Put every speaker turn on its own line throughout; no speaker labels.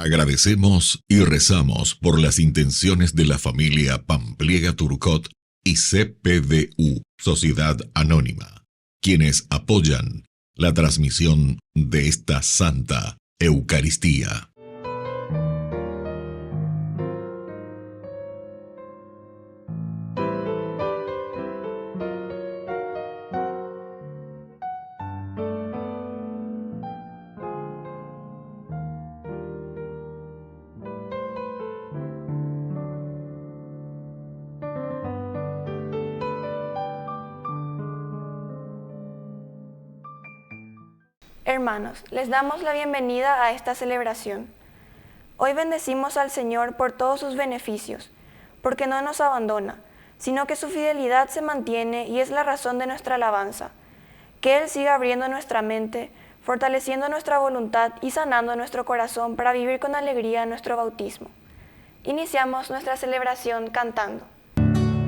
Agradecemos y rezamos por las intenciones de la familia Pampliega Turcot y CPDU, Sociedad Anónima, quienes apoyan la transmisión de esta Santa Eucaristía.
Hermanos, les damos la bienvenida a esta celebración. Hoy bendecimos al Señor por todos sus beneficios, porque no nos abandona, sino que su fidelidad se mantiene y es la razón de nuestra alabanza. Que Él siga abriendo nuestra mente, fortaleciendo nuestra voluntad y sanando nuestro corazón para vivir con alegría nuestro bautismo. Iniciamos nuestra celebración cantando.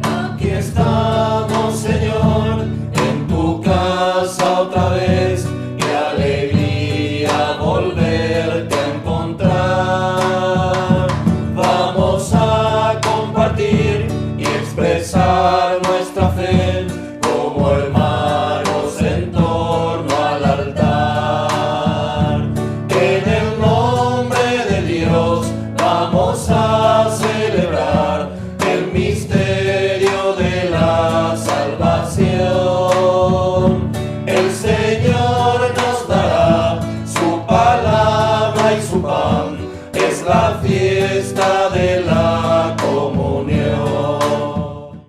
Aquí estamos, Señor, en tu casa otra vez. Qué alegría volverte a encontrar. Vamos a compartir y expresar nuestra fe como hermanos en torno al altar. En el nombre de Dios vamos a celebrar el misterio de la salvación. El Señor nos dará su palabra y su pan, es la fiesta de la comunión.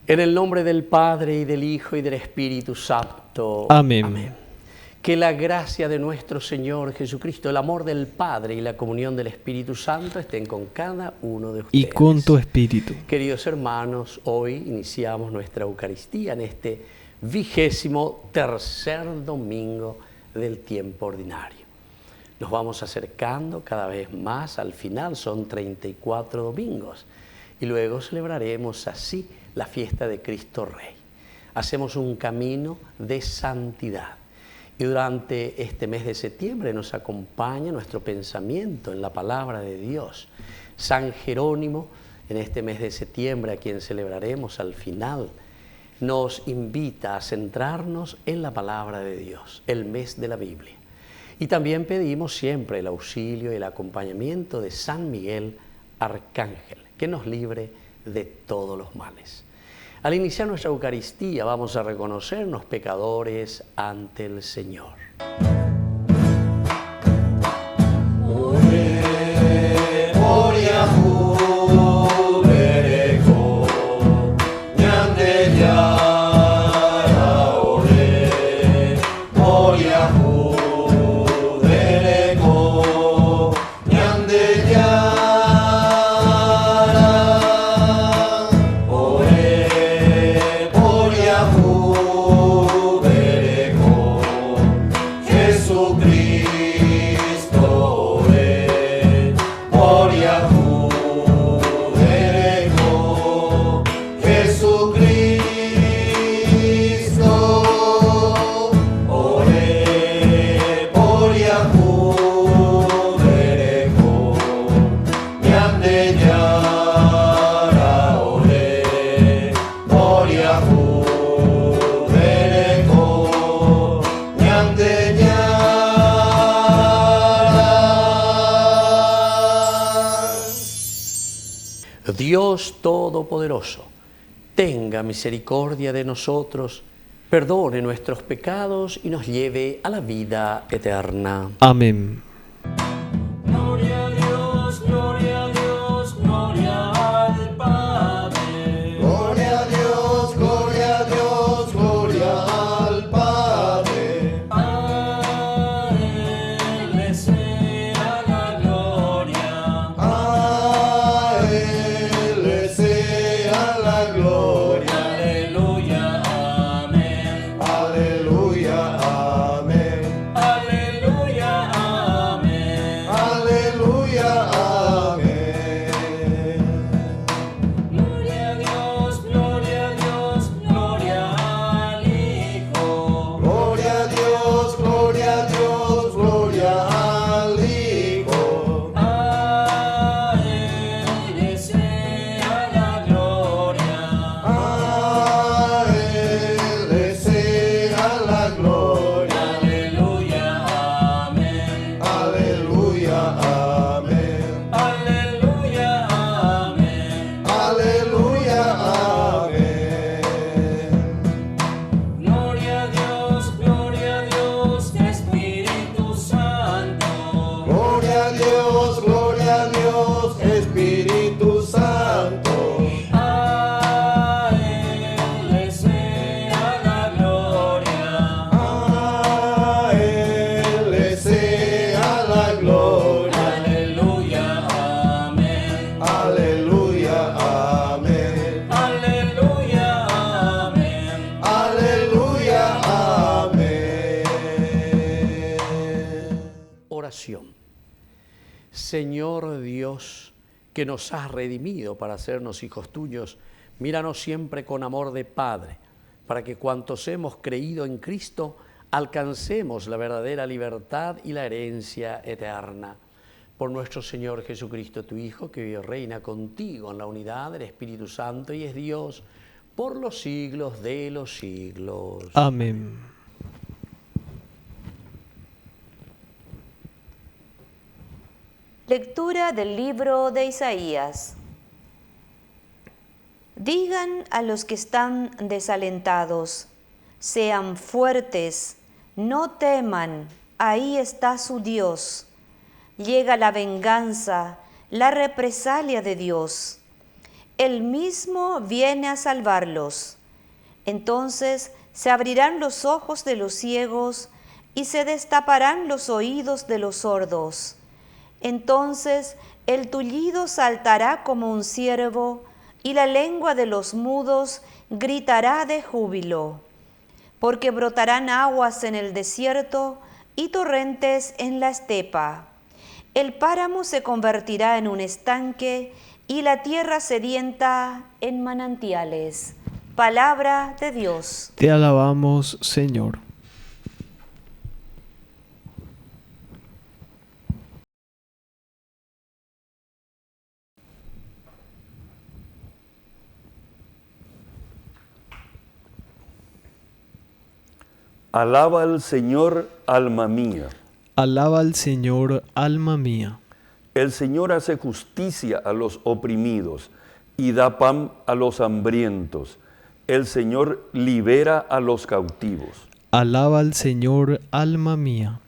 En el nombre del Padre, y del Hijo, y del Espíritu Santo.
Amén.
Amén. Que la gracia de nuestro Señor Jesucristo, el amor del Padre y la comunión del Espíritu Santo estén con cada uno de ustedes.
Y con tu espíritu.
Queridos hermanos, hoy iniciamos nuestra Eucaristía en este 23º domingo del tiempo ordinario. Nos vamos acercando cada vez más al final, son 34 domingos, y luego celebraremos así la fiesta de Cristo Rey. Hacemos un camino de santidad. Y durante este mes de septiembre nos acompaña nuestro pensamiento en la palabra de Dios. San Jerónimo, en este mes de septiembre, a quien celebraremos al final, nos invita a centrarnos en la palabra de Dios, el mes de la Biblia. Y también pedimos siempre el auxilio y el acompañamiento de San Miguel Arcángel, que nos libre de todos los males. Al iniciar nuestra Eucaristía vamos a reconocernos pecadores ante el Señor. Dios Todopoderoso, tenga misericordia de nosotros, perdone nuestros pecados y nos lleve a la vida eterna.
Amén.
Gloria a Dios, gloria a Dios, gloria al Padre. Gloria a Dios, gloria a Dios, gloria al Padre. A Él le sea la gloria. A Él le sea la gloria. Aleluya, amén. Aleluya, amén. Aleluya, amén.
Señor Dios, que nos has redimido para hacernos hijos tuyos, míranos siempre con amor de Padre, para que cuantos hemos creído en Cristo alcancemos la verdadera libertad y la herencia eterna. Por nuestro Señor Jesucristo, tu Hijo, que vive y reina contigo en la unidad del Espíritu Santo y es Dios por los siglos de los siglos.
Amén.
Lectura del libro de Isaías. Digan a los que están desalentados, sean fuertes, no teman, ahí está su Dios. Llega la venganza, la represalia de Dios. Él mismo viene a salvarlos. Entonces se abrirán los ojos de los ciegos y se destaparán los oídos de los sordos. Entonces el tullido saltará como un ciervo y la lengua de los mudos gritará de júbilo. Porque brotarán aguas en el desierto y torrentes en la estepa. El páramo se convertirá en un estanque y la tierra sedienta en manantiales. Palabra de Dios.
Te alabamos, Señor.
Alaba al Señor, alma mía.
Alaba al Señor, alma mía.
El Señor hace justicia a los oprimidos y da pan a los hambrientos. El Señor libera a los cautivos.
Alaba al Señor, alma mía.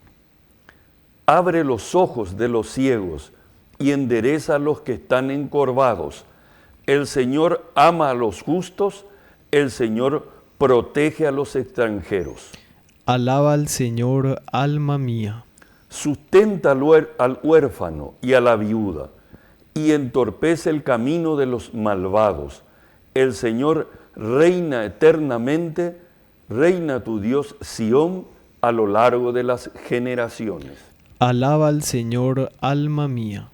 Abre los ojos de los ciegos y endereza a los que están encorvados. El Señor ama a los justos, el Señor protege a los extranjeros.
Alaba al Señor, alma mía.
Sustenta al huérfano y a la viuda, y entorpece el camino de los malvados. El Señor reina eternamente, reina tu Dios Sión a lo largo de las generaciones.
Alaba al Señor, alma mía.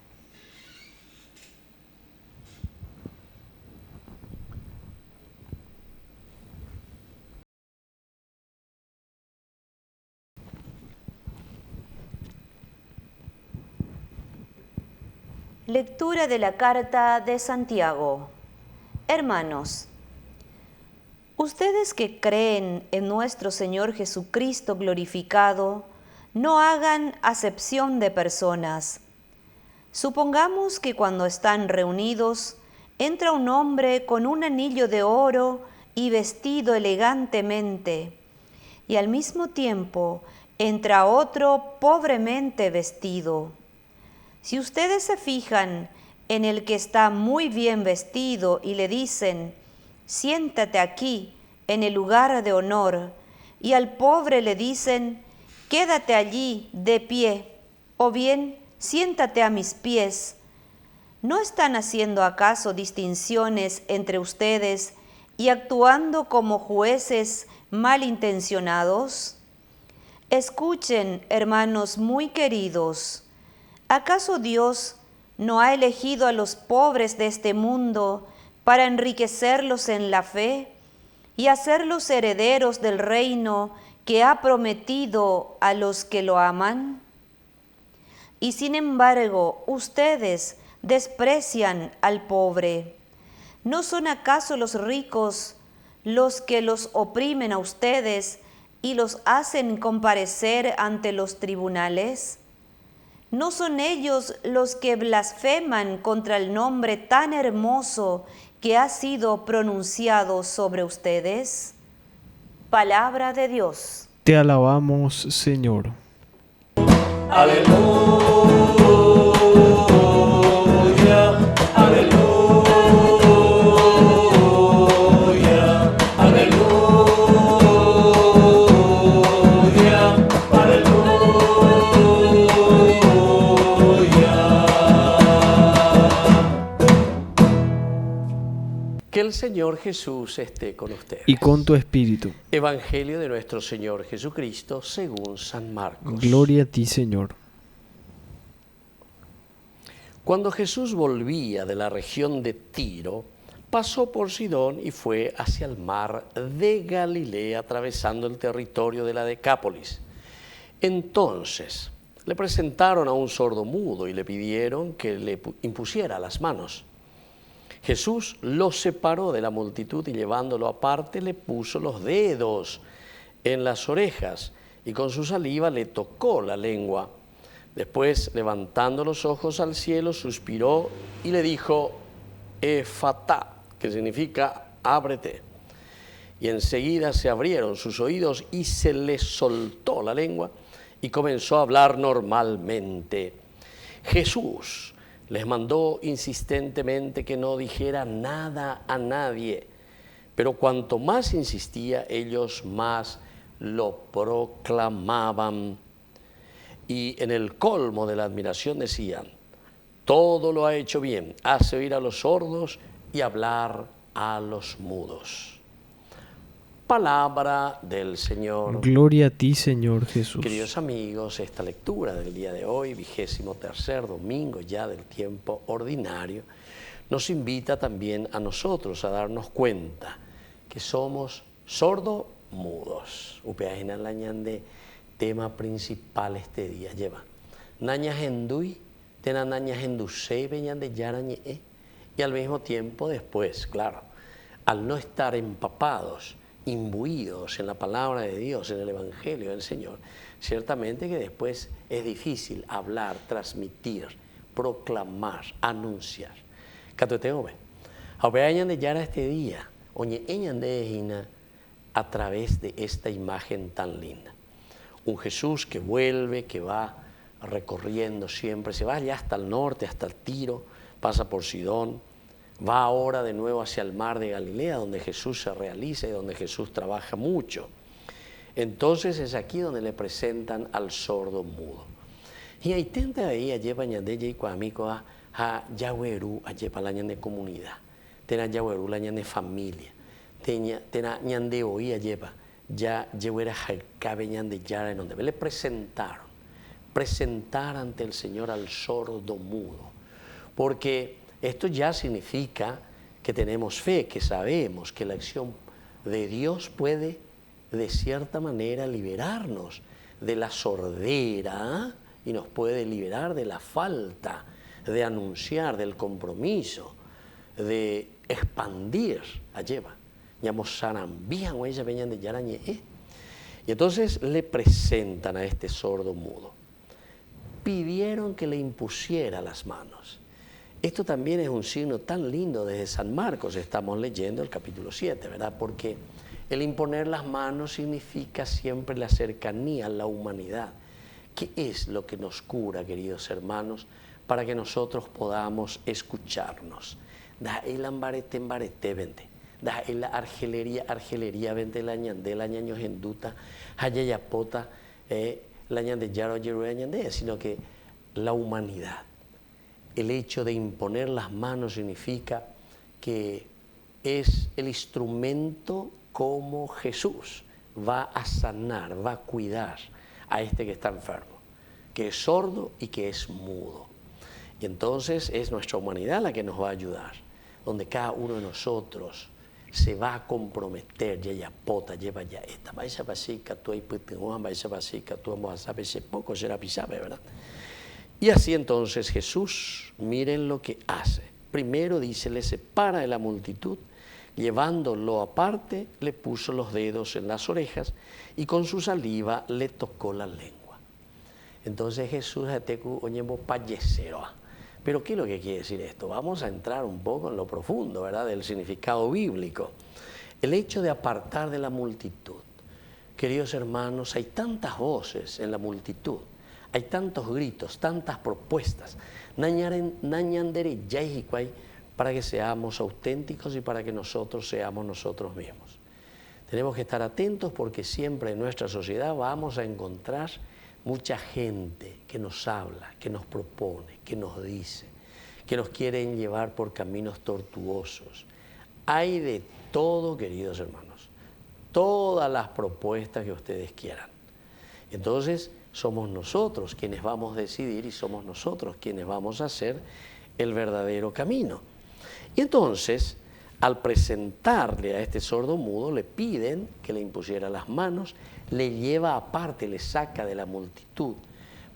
Lectura de la carta de Santiago. Hermanos, ustedes que creen en nuestro Señor Jesucristo glorificado, no hagan acepción de personas. Supongamos que cuando están reunidos, entra un hombre con un anillo de oro y vestido elegantemente, y al mismo tiempo entra otro pobremente vestido. Si ustedes se fijan en el que está muy bien vestido y le dicen, siéntate aquí en el lugar de honor, y al pobre le dicen, quédate allí de pie, o bien siéntate a mis pies, ¿no están haciendo acaso distinciones entre ustedes y actuando como jueces malintencionados? Escuchen, hermanos muy queridos, ¿acaso Dios no ha elegido a los pobres de este mundo para enriquecerlos en la fe y hacerlos herederos del reino que ha prometido a los que lo aman? Y sin embargo, ustedes desprecian al pobre. ¿No son acaso los ricos los que los oprimen a ustedes y los hacen comparecer ante los tribunales? ¿No son ellos los que blasfeman contra el nombre tan hermoso que ha sido pronunciado sobre ustedes? Palabra de Dios.
Te alabamos, Señor.
Aleluya, aleluya, aleluya,
Que el Señor Jesús esté con ustedes.
Y con tu espíritu.
Evangelio de nuestro Señor Jesucristo según San Marcos.
Gloria a ti, Señor.
Cuando Jesús volvía de la región de Tiro, pasó por Sidón y fue hacia el mar de Galilea, atravesando el territorio de la Decápolis. Entonces le presentaron a un sordomudo y le pidieron que le impusiera las manos. Jesús lo separó de la multitud y llevándolo aparte le puso los dedos en las orejas y con su saliva le tocó la lengua. Después, levantando los ojos al cielo, suspiró y le dijo, Efatá, que significa ábrete. Y enseguida se abrieron sus oídos y se le soltó la lengua y comenzó a hablar normalmente. Jesús les mandó insistentemente que no dijera nada a nadie, pero cuanto más insistía, ellos más lo proclamaban. Y en el colmo de la admiración decían, todo lo ha hecho bien, hace oír a los sordos y hablar a los mudos. Palabra del Señor.
Gloria a ti, Señor Jesús.
Queridos amigos, esta lectura del día de hoy, 23º domingo ya del tiempo ordinario, nos invita también a nosotros a darnos cuenta que somos sordo-mudos. Upeajina la ñande, tema principal este día lleva. Naña gendui, tena naña gendusei, veñan de yarañe. Y al mismo tiempo después, claro, al no estar empapados, imbuidos en la palabra de Dios, en el Evangelio del Señor, ciertamente que después es difícil hablar, transmitir, proclamar, anunciar. Catoteome, apeañan de yara este día, oñe eñan de ejina a través de esta imagen tan linda. Un Jesús que vuelve, que va recorriendo siempre, se va allá hasta el norte, hasta el Tiro, pasa por Sidón, va ahora de nuevo hacia el mar de Galilea, donde Jesús se realiza y donde Jesús trabaja mucho. Entonces es aquí donde le presentan al sordo mudo. Y ahí tenta ahí allí pañandella y cuamico a yahuerú allí para la ñande comunidad, tena yahuerú la ñande familia, tena ñande oí allí pa ya yahuera jalcabe ñande yara en donde le presentaron, presentar ante el Señor al sordo mudo, porque esto ya significa que tenemos fe, que sabemos que la acción de Dios puede de cierta manera liberarnos de la sordera y nos puede liberar de la falta de anunciar, del compromiso, de expandir a lleva. Y entonces le presentan a este sordo mudo. Pidieron que le impusiera las manos. Esto también es un signo tan lindo desde San Marcos, estamos leyendo el capítulo 7, ¿verdad? Porque el imponer las manos significa siempre la cercanía a la humanidad. ¿Qué es lo que nos cura, queridos hermanos, para que nosotros podamos escucharnos? Da el ambarete, embarete, vente. Da el argelería, vente la ñaño genduta, hayayapota, la ñande yaro, ñande, sino que la humanidad. El hecho de imponer las manos significa que es el instrumento como Jesús va a sanar, va a cuidar a este que está enfermo, que es sordo y que es mudo. Y entonces es nuestra humanidad la que nos va a ayudar, donde cada uno de nosotros se va a comprometer, ya pota, lleva ya esta, vaya básica, tú hay putinguan, vaya básica, tú vamos a saber ese poco, será pisabe, ¿verdad? Y así entonces Jesús, miren lo que hace. Primero dice, le separa de la multitud, llevándolo aparte, le puso los dedos en las orejas y con su saliva le tocó la lengua. Entonces Jesús, pero ¿qué es lo que quiere decir esto? Vamos a entrar un poco en lo profundo, ¿verdad?, del significado bíblico. El hecho de apartar de la multitud. Queridos hermanos, hay tantas voces en la multitud. Hay tantos gritos, tantas propuestas, para que seamos auténticos y para que nosotros seamos nosotros mismos. Tenemos que estar atentos porque siempre en nuestra sociedad vamos a encontrar mucha gente que nos habla, que nos propone, que nos dice, que nos quieren llevar por caminos tortuosos. Hay de todo, queridos hermanos, todas las propuestas que ustedes quieran. Entonces, somos nosotros quienes vamos a decidir y somos nosotros quienes vamos a hacer el verdadero camino. Y entonces, al presentarle a este sordo mudo, le piden que le impusiera las manos, le lleva aparte, le saca de la multitud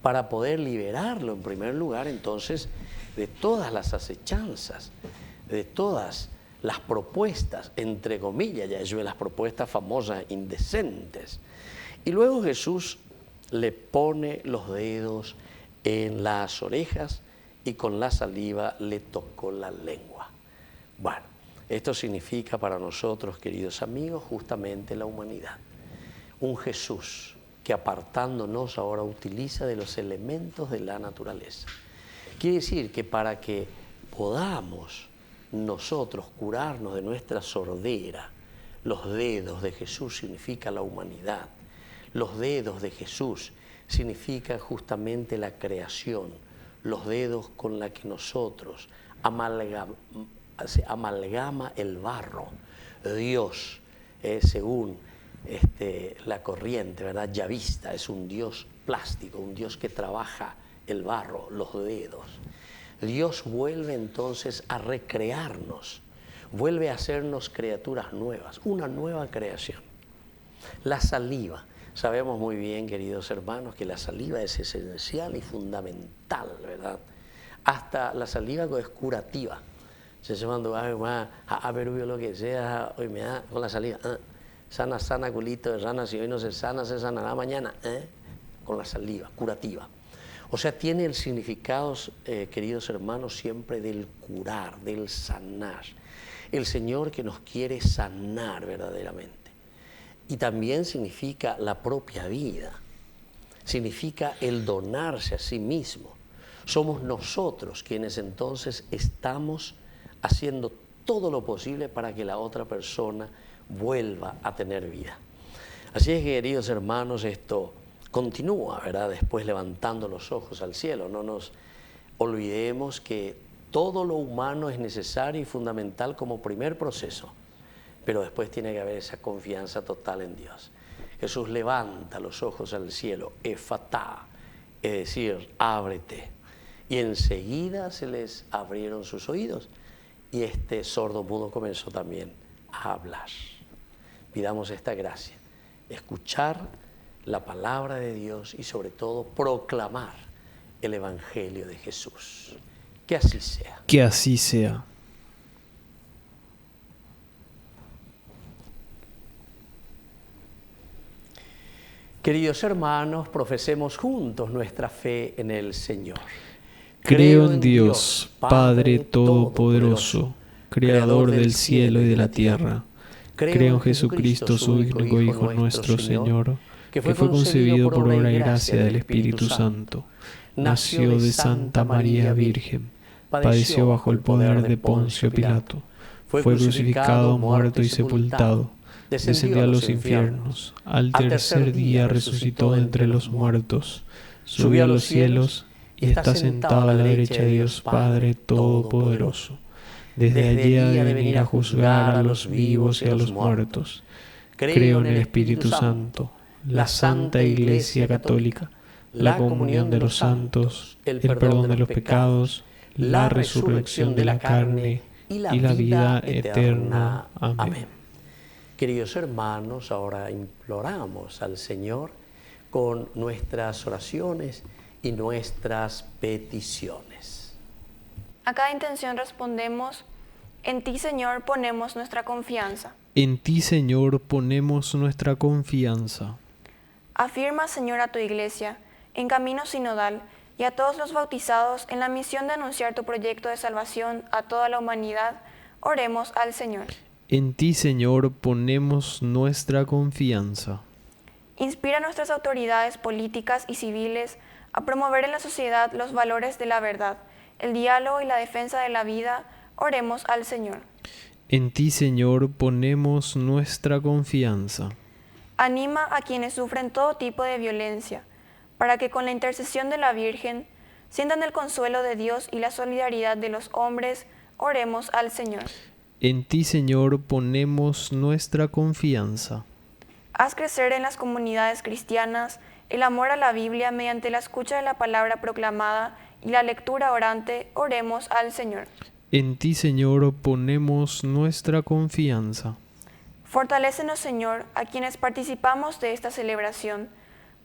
para poder liberarlo en primer lugar entonces de todas las acechanzas, de todas las propuestas, entre comillas, ya eso de las propuestas famosas, indecentes. Y luego Jesús le pone los dedos en las orejas y con la saliva le tocó la lengua. Bueno, esto significa para nosotros, queridos amigos, justamente la humanidad. Un Jesús que apartándonos ahora utiliza de los elementos de la naturaleza. Quiere decir que para que podamos nosotros curarnos de nuestra sordera, los dedos de Jesús significa la humanidad. Los dedos de Jesús significan justamente la creación, los dedos con la que nosotros amalgama el barro. Dios, según la corriente, ¿verdad? Yavista, es un Dios plástico, un Dios que trabaja el barro, los dedos. Dios vuelve entonces a recrearnos, vuelve a hacernos criaturas nuevas, una nueva creación. La saliva. Sabemos muy bien, queridos hermanos, que la saliva es esencial y fundamental, ¿verdad? Hasta la saliva es curativa. Se llama lo que sea, hoy me da con la saliva. Sana, culito de rana, si hoy no se sanará mañana. Con la saliva, curativa. O sea, tiene el significado, queridos hermanos, siempre del curar, del sanar. El Señor que nos quiere sanar verdaderamente. Y también significa la propia vida, significa el donarse a sí mismo. Somos nosotros quienes entonces estamos haciendo todo lo posible para que la otra persona vuelva a tener vida. Así es, queridos hermanos, esto continúa, ¿verdad? Después levantando los ojos al cielo. No nos olvidemos que todo lo humano es necesario y fundamental como primer proceso. Pero después tiene que haber esa confianza total en Dios. Jesús levanta los ojos al cielo, efatá, es decir, ábrete. Y enseguida se les abrieron sus oídos y este sordo mudo comenzó también a hablar. Pidamos esta gracia, escuchar la palabra de Dios y sobre todo proclamar el Evangelio de Jesús. Que así sea.
Que así sea.
Queridos hermanos, profesemos juntos nuestra fe en el Señor.
Creo en Dios, Padre Todopoderoso, Creador del cielo y de la tierra. Creo en Jesucristo, su único Hijo nuestro Señor, que fue concebido por obra y gracia del Espíritu Santo. Nació de Santa María Virgen, padeció bajo el poder de Poncio Pilato, fue crucificado, muerto y sepultado. Descendió a los infiernos, al tercer día resucitó de entre los muertos, subió a los cielos y está sentado a la derecha de Dios Padre Todopoderoso. Desde allí ha de venir a juzgar a los vivos y a los muertos. Creo en el Espíritu Santo, la Santa Iglesia Católica, la comunión de los santos, el perdón de los pecados, la resurrección de la carne y la vida eterna. Amén.
Queridos hermanos, ahora imploramos al Señor con nuestras oraciones y nuestras peticiones.
A cada intención respondemos: en ti, Señor, ponemos nuestra confianza.
En ti, Señor, ponemos nuestra confianza.
Afirma, Señor, a tu Iglesia en camino sinodal y a todos los bautizados en la misión de anunciar tu proyecto de salvación a toda la humanidad. Oremos al Señor.
En ti, Señor, ponemos nuestra confianza.
Inspira a nuestras autoridades políticas y civiles a promover en la sociedad los valores de la verdad, el diálogo y la defensa de la vida. Oremos al Señor.
En ti, Señor, ponemos nuestra confianza.
Anima a quienes sufren todo tipo de violencia, para que con la intercesión de la Virgen sientan el consuelo de Dios y la solidaridad de los hombres. Oremos al Señor.
En ti, Señor, ponemos nuestra confianza.
Haz crecer en las comunidades cristianas el amor a la Biblia mediante la escucha de la palabra proclamada y la lectura orante, oremos al Señor.
En ti, Señor, ponemos nuestra confianza.
Fortalécenos, Señor, a quienes participamos de esta celebración,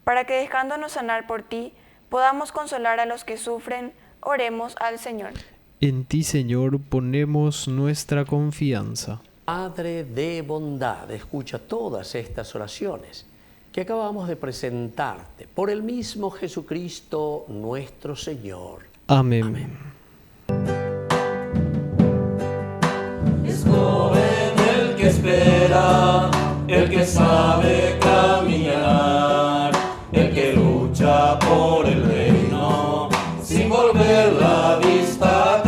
para que dejándonos sanar por ti, podamos consolar a los que sufren, oremos al Señor.
En ti, Señor, ponemos nuestra confianza.
Padre de bondad, escucha todas estas oraciones que acabamos de presentarte por el mismo Jesucristo nuestro Señor.
Amén.
Amén.
Es joven el que espera, el que sabe caminar, el que lucha por el reino sin volver la vista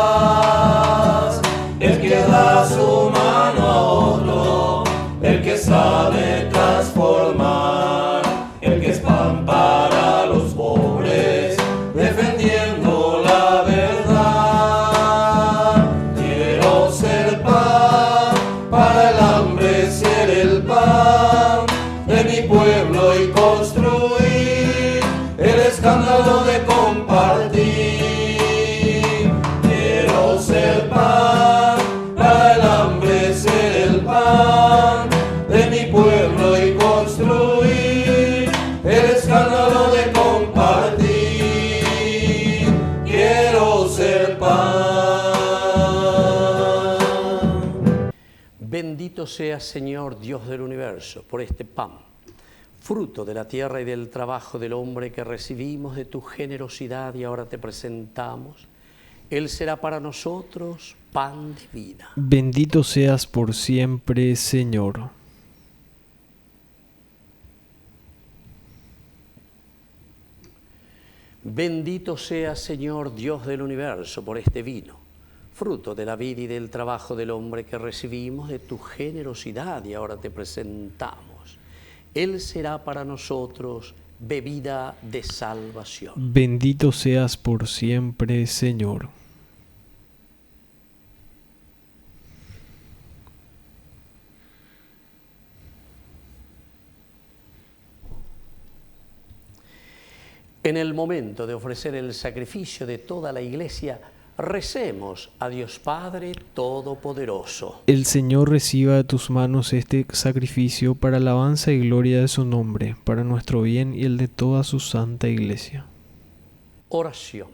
atrás, el que da su mano a otro, el que sabe transformar, el que es pan para los pobres, defendiendo la verdad. Quiero ser pan para el hambre, ser el pan de mi pueblo y construir el escándalo de compartir. Quiero ser pan para el hambre, ser el pan de mi pueblo y construir el escándalo de compartir. Quiero ser pan.
Bendito seas, Señor, Dios del universo, por este pan, fruto de la tierra y del trabajo del hombre que recibimos de tu generosidad y ahora te presentamos. Él será para nosotros pan de vida.
Bendito seas por siempre, Señor.
Bendito seas, Señor, Dios del universo, por este vino, fruto de la vida y del trabajo del hombre que recibimos de tu generosidad y ahora te presentamos. Él será para nosotros bebida de salvación.
Bendito seas por siempre, Señor.
En el momento de ofrecer el sacrificio de toda la Iglesia, recemos a Dios Padre Todopoderoso.
El Señor reciba de tus manos este sacrificio para alabanza y gloria de su nombre, para nuestro bien y el de toda su santa Iglesia.
Oración.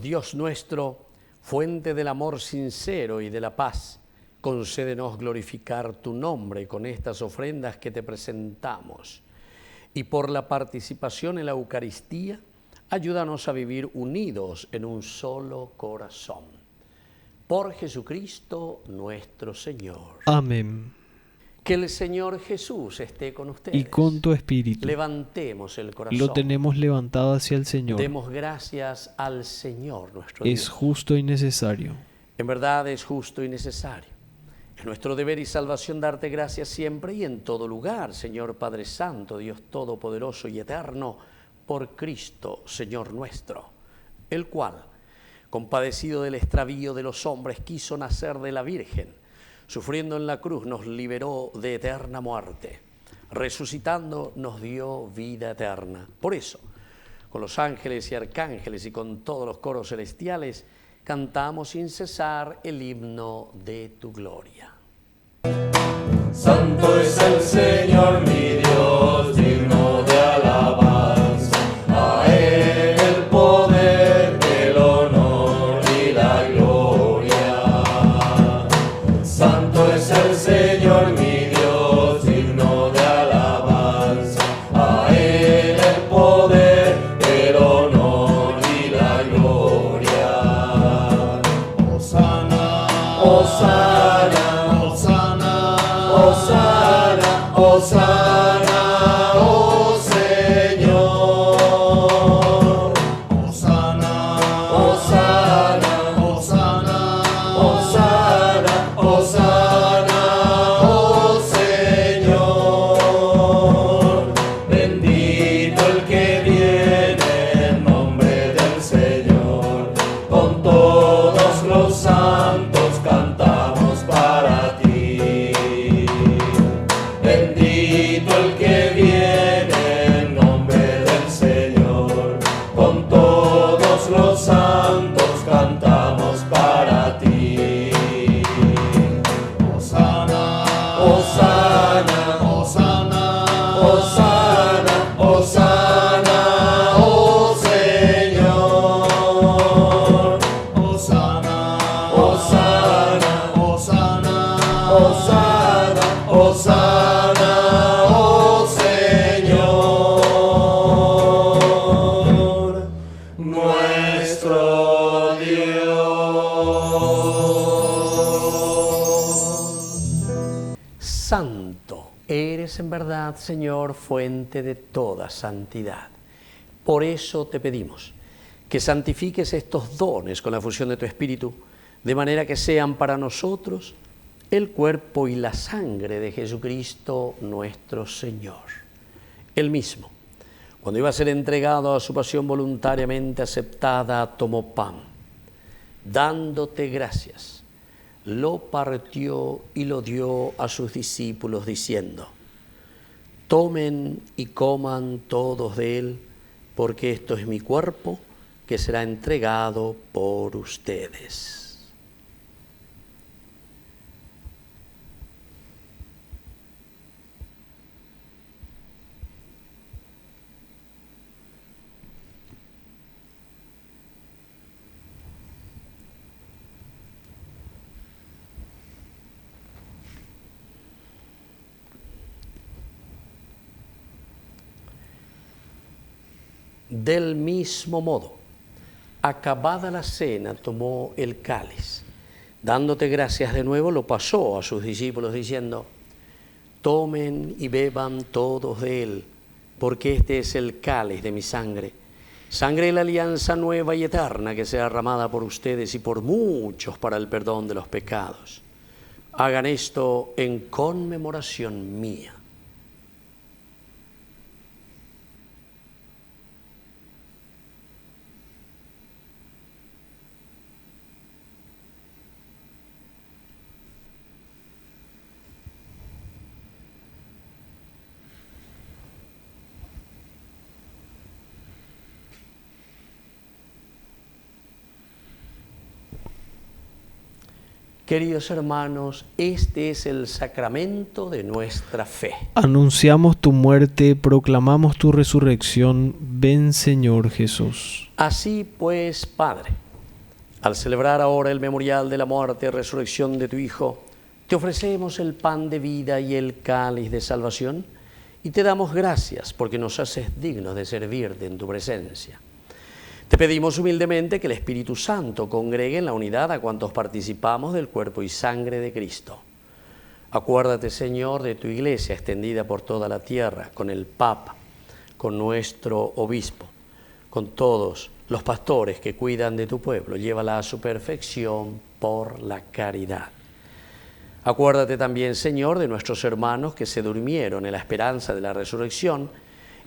Dios nuestro, fuente del amor sincero y de la paz, concédenos glorificar tu nombre con estas ofrendas que te presentamos. Y por la participación en la Eucaristía, ayúdanos a vivir unidos en un solo corazón. Por Jesucristo nuestro Señor.
Amén.
Que el Señor Jesús esté con ustedes.
Y con tu espíritu.
Levantemos el corazón.
Lo tenemos levantado hacia el Señor.
Demos gracias al Señor nuestro
Es
Dios.
justo y necesario.
En verdad es justo y necesario. Es nuestro deber y salvación darte gracias siempre y en todo lugar, Señor Padre Santo, Dios Todopoderoso y Eterno, por Cristo, Señor nuestro, el cual, compadecido del extravío de los hombres, quiso nacer de la Virgen, sufriendo en la cruz nos liberó de eterna muerte, resucitando nos dio vida eterna. Por eso, con los ángeles y arcángeles y con todos los coros celestiales, cantamos sin cesar el himno de tu gloria.
Santo es el Señor mi Dios, digno de alabanza. A Él el poder, el honor y la gloria. Santo es el Señor mi Dios, digno de alabanza. A Él el poder, el honor y la gloria. Hosana, Hosana. Hosana, Hosana, oh Señor. Hosana, Hosana, Hosana, Hosana, Hosana, oh Señor. Bendito el que viene en nombre del Señor. Con todos los santos cantamos para ti. Bendito Hosana, Hosana, oh Señor, nuestro Dios.
Santo eres en verdad, Señor, fuente de toda santidad. Por eso te pedimos que santifiques estos dones con la fusión de tu Espíritu, de manera que sean para nosotros el cuerpo y la sangre de Jesucristo nuestro Señor. Él mismo, cuando iba a ser entregado a su pasión voluntariamente aceptada, tomó pan, dándote gracias, lo partió y lo dio a sus discípulos diciendo: tomen y coman todos de él, porque esto es mi cuerpo que será entregado por ustedes. Del mismo modo, acabada la cena, tomó el cáliz. Dándote gracias de nuevo, lo pasó a sus discípulos diciendo: tomen y beban todos de él, porque este es el cáliz de mi sangre, sangre de la alianza nueva y eterna que sea derramada por ustedes y por muchos para el perdón de los pecados. Hagan esto en conmemoración mía. Queridos hermanos, este es el sacramento de nuestra fe.
Anunciamos tu muerte, proclamamos tu resurrección. Ven, Señor Jesús.
Así pues, Padre, al celebrar ahora el memorial de la muerte y resurrección de tu Hijo, te ofrecemos el pan de vida y el cáliz de salvación y te damos gracias porque nos haces dignos de servirte en tu presencia. Te pedimos humildemente que el Espíritu Santo congregue en la unidad a cuantos participamos del cuerpo y sangre de Cristo. Acuérdate, Señor, de tu Iglesia extendida por toda la tierra, con el Papa, con nuestro Obispo, con todos los pastores que cuidan de tu pueblo. Llévala a su perfección por la caridad. Acuérdate también, Señor, de nuestros hermanos que se durmieron en la esperanza de la resurrección,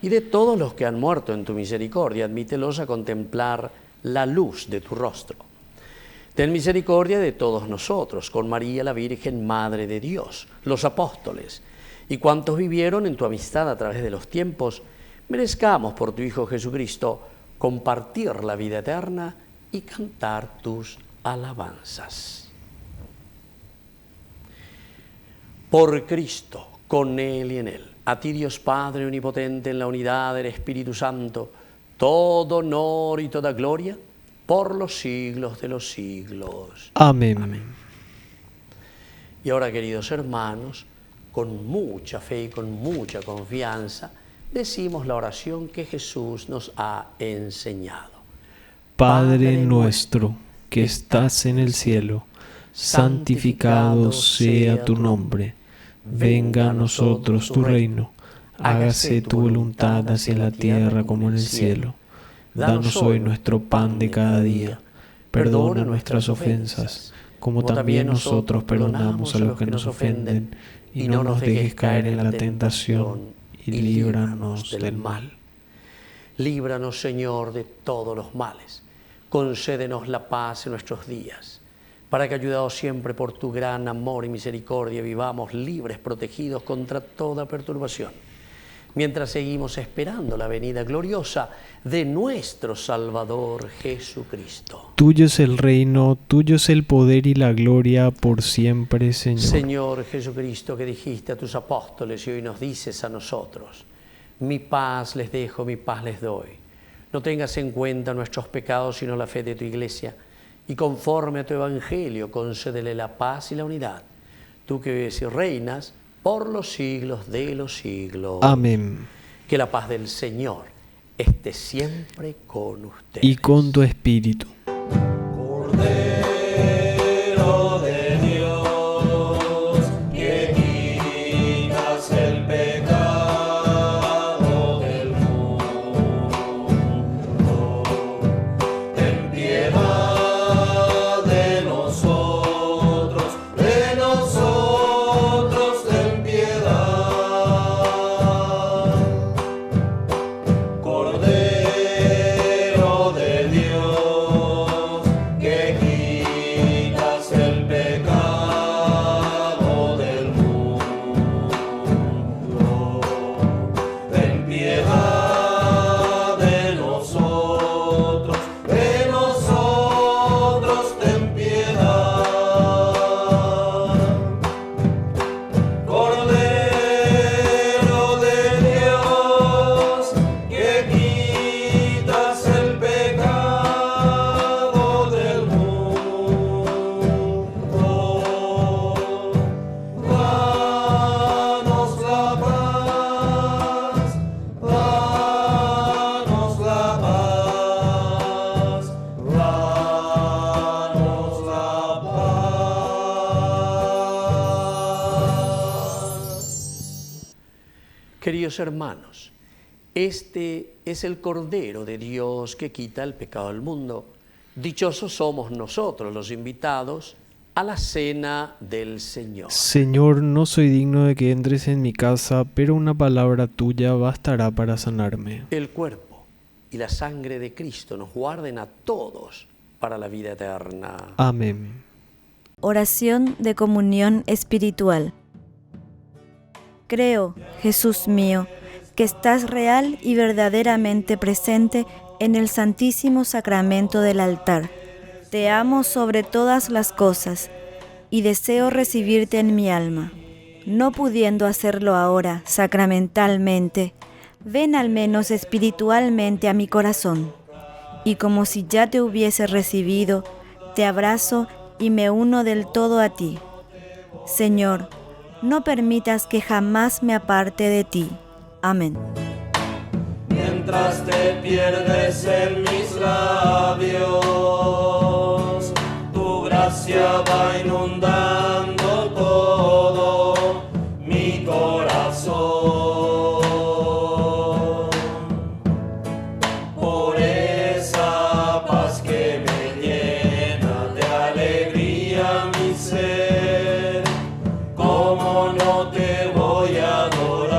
y de todos los que han muerto en tu misericordia, admítelos a contemplar la luz de tu rostro. Ten misericordia de todos nosotros, con María la Virgen, Madre de Dios, los apóstoles, y cuantos vivieron en tu amistad a través de los tiempos, merezcamos por tu Hijo Jesucristo compartir la vida eterna y cantar tus alabanzas. Por Cristo, con Él y en Él, a ti, Dios Padre omnipotente, en la unidad del Espíritu Santo, todo honor y toda gloria por los siglos de los siglos.
Amén.
Amén. Y ahora, queridos hermanos, con mucha fe y con mucha confianza, decimos la oración que Jesús nos ha enseñado.
Padre nuestro, que estás en el cielo, santificado sea tu nombre. Venga a nosotros tu reino, hágase tu voluntad así en la tierra como en el cielo. Danos hoy nuestro pan de cada día, perdona nuestras ofensas, como también nosotros perdonamos a los que nos ofenden, y no nos dejes caer en la tentación, y líbranos del mal.
Líbranos, Señor, de todos los males. Concédenos la paz en nuestros días, para que, ayudados siempre por tu gran amor y misericordia, vivamos libres, protegidos contra toda perturbación, mientras seguimos esperando la venida gloriosa de nuestro Salvador Jesucristo.
Tuyo es el reino, tuyo es el poder y la gloria por siempre, Señor.
Señor Jesucristo, que dijiste a tus apóstoles y hoy nos dices a nosotros: mi paz les dejo, mi paz les doy. No tengas en cuenta nuestros pecados, sino la fe de tu Iglesia, y conforme a tu evangelio concédele la paz y la unidad. tú que vives y reinas por los siglos de los siglos.
Amén.
Que la paz del Señor esté siempre con ustedes.
Y con tu espíritu.
Cordero de Dios, que quitas el pecado del mundo, ten piedad de nosotros, ten piedad. Cordero de Dios, que quitas el pecado del mundo, ten piedad de nosotros, ten piedad. Cordero de Dios, que quitas el pecado del mundo, danos la paz, danos la paz, danos la paz.
Queridos hermanos, este es el Cordero de Dios que quita el pecado del mundo. Dichosos somos nosotros los invitados a la cena del Señor.
Señor, no soy digno de que entres en mi casa, pero una palabra tuya bastará para sanarme.
El cuerpo y la sangre de Cristo nos guarden a todos para la vida eterna.
Amén.
Oración de comunión espiritual. Creo, Jesús mío, que estás real y verdaderamente presente en el Santísimo Sacramento del altar. Te amo sobre todas las cosas y deseo recibirte en mi alma. No pudiendo hacerlo ahora sacramentalmente, ven al menos espiritualmente a mi corazón. Y como si ya te hubiese recibido, te abrazo y me uno del todo a ti. Señor, no permitas que jamás me aparte de ti. Amén.
Mientras te pierdes en mis labios, tu gracia va inundando todo mi corazón. Por esa paz que me llena de alegría mi ser, ¿cómo no te voy a adorar?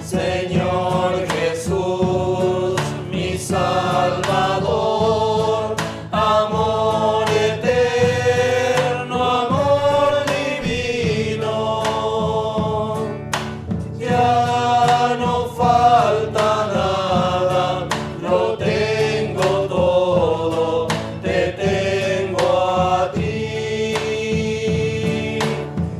Señor Jesús, mi Salvador, amor eterno, amor divino, ya no falta nada, lo tengo todo, te tengo a ti,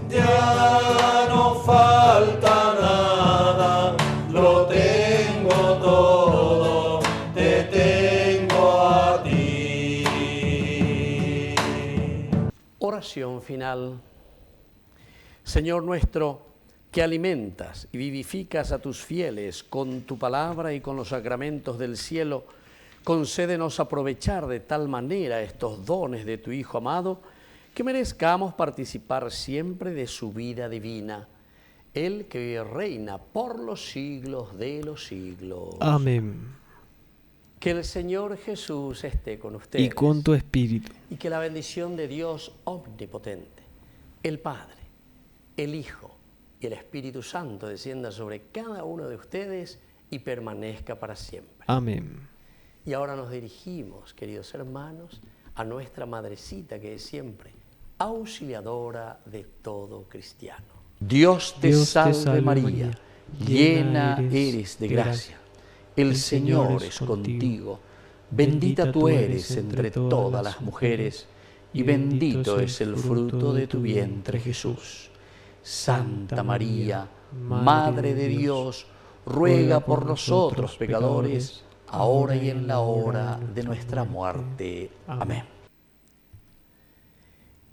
ya no falta nada, lo tengo todo, te tengo a ti.
Oración final. Señor nuestro, que alimentas y vivificas a tus fieles con tu palabra y con los sacramentos del cielo, concédenos aprovechar de tal manera estos dones de tu Hijo amado, que merezcamos participar siempre de su vida divina. Él que vive y reina por los siglos de los siglos.
Amén.
Que el Señor Jesús esté con ustedes.
Y con tu espíritu.
Y que la bendición de Dios omnipotente, el Padre, el Hijo y el Espíritu Santo descienda sobre cada uno de ustedes y permanezca para siempre.
Amén.
Y ahora nos dirigimos, queridos hermanos, a nuestra madrecita que es siempre auxiliadora de todo cristiano. Dios te salve María, llena eres de gracia. El Señor es contigo, bendita tú eres entre todas las mujeres, y bendito es el fruto de tu vientre Jesús. Santa María, Madre de Dios, ruega por nosotros pecadores, ahora y en la hora de nuestra muerte. Amén.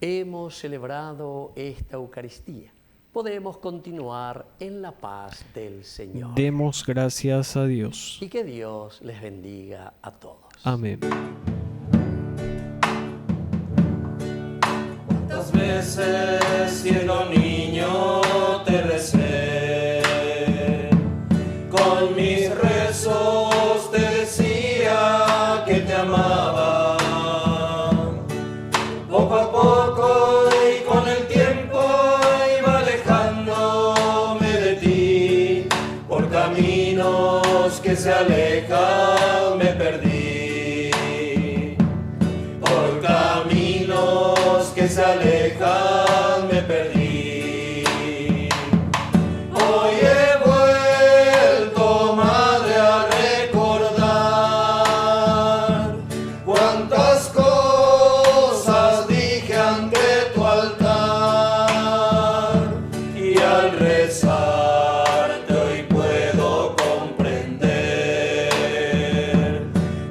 hemos celebrado esta Eucaristía. Podemos continuar en la paz del Señor.
Demos gracias a Dios.
Y que Dios les bendiga a todos.
Amén.
¿Cuántas veces siendo niño te recé? Con mis rezos te decía que te amaba. Poco a poco y con el tiempo iba alejándome de ti. Por caminos que se alejan me perdí. Por caminos que se alejan me perdí. Hoy he vuelto, madre, a recordar cuántas cosas dije ante tu altar, y al rezarte hoy puedo comprender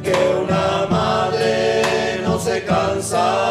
que una madre no se cansa